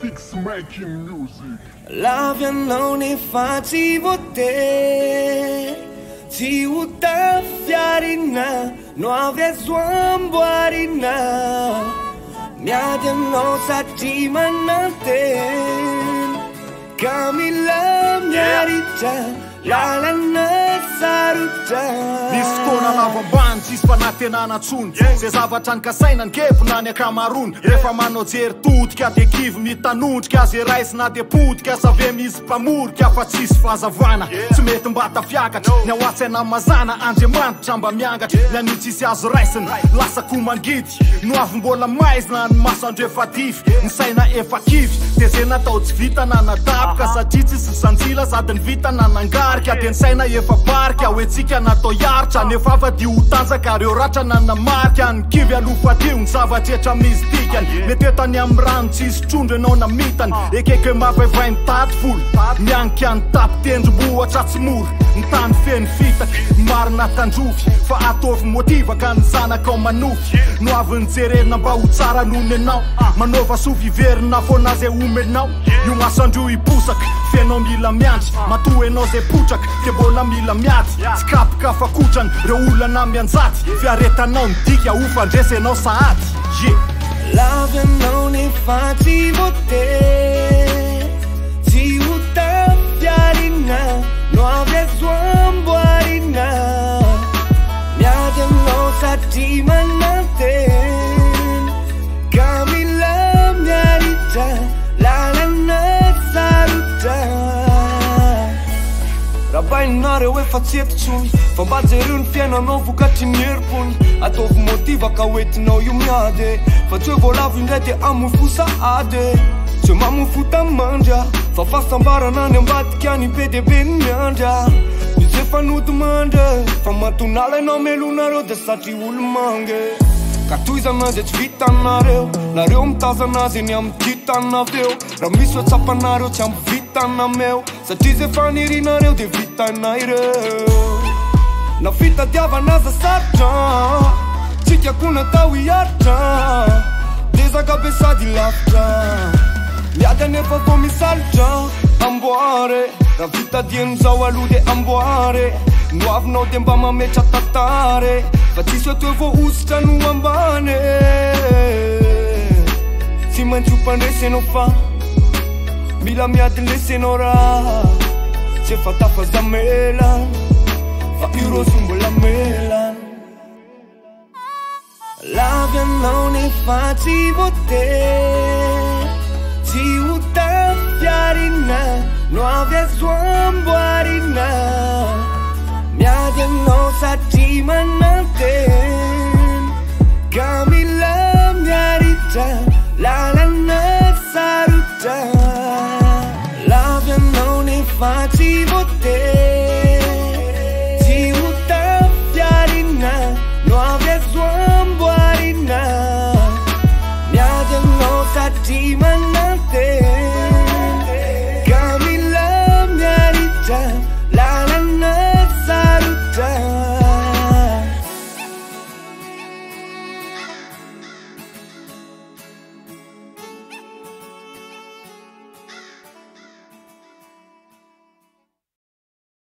Sticks making music. Lavia non è facile ti uta fiarina, no avea zuamboarina. Mia no sa ti manante, Camilla miarita. La nasaruta Niskona lava band, tsy fanatenana tsony Zay zavatra nkasaina nkevo na ny akamarony Rehefa manao jery todika de kivy mitanondrika Zay raisina de podika save misy mpamorika Fa tsisy fahazavana Tsy mety mba tafiakatra Ny ao atsaina mazana Andriamanitra mba miangatra Ny anio tsisy azo raisina Lasa komangidy No avy mbola maizina Ny maso andro efa dify Ny saina efa kivy De zay natao tsy vita na nadaboka Satria tsisy sanjila sady ny vita na nangarika De ny saina efa barika Oetsika natao yaritra Nefa avady ho tanjaka Reo ratra na namarika Ny kivy alofadio Ny zavatretra mistikany Mety etany amin'ny rano tsisy trondro enao namitany Ekeke mavaivay mitady folo Mianika ny tapy tendrombohatra tsy mora Ny tany feno fitaky Marina tandrovy Fa ataovy motiva ka ny zanaka ao manofy No avy nijerena mba ho tsara noho enao Manova sofy iverina foana zay omenao Io maso andrio iposaka Fenao mila miandry Matoa enao zay potraka De mbola mila miady Tsy kapoka fa kotrany Reo olana mianjaty Fiaretanao midika Ofandresa enao sahady Lavia non è facile ti uta fiarina, no avea zuamboarina. Mia no sa ti manante, Camilla miarita, la nasaruta. Rabainareo efa tsy eto-tsony Fa mba jereo ny fiainanao vokatry ny herim-pony Ataovy motiva ka hoentinao io miady Fa tsy hoe voalavo indray de amofo sahady Tsy hoe mamofo tamandra Fa fahasambarana ny ambadika ny be de be ny miandra Izy efa nody mandra Fa matonala ianao melonareo de satria olo mange Ka toizana zay tsy vitanareo Nareo mitazana zay ny amin'ny kitanaveo Raha misy hoe tsapanareo tsy amby vitanameo Satria zay fanirinareo de vitanaireo Na fitadiavana za saritra Tsika ko natao hiaritra De zakabe sady lavitra Miady anefa vao misalitra Amboare Raha vitadian'izao aloha de amboare No avinao de mba mametra tatare Fa tsisy hoe toe vo ositra no ambane Tsy maintsy hompandresenao fa Mila miady lesenao raha Tsy efa tafazamela Fa io roso mbola mela Lavia non è facile ti uta fiarina, no avea zuamboarina. Mia no sa ti manante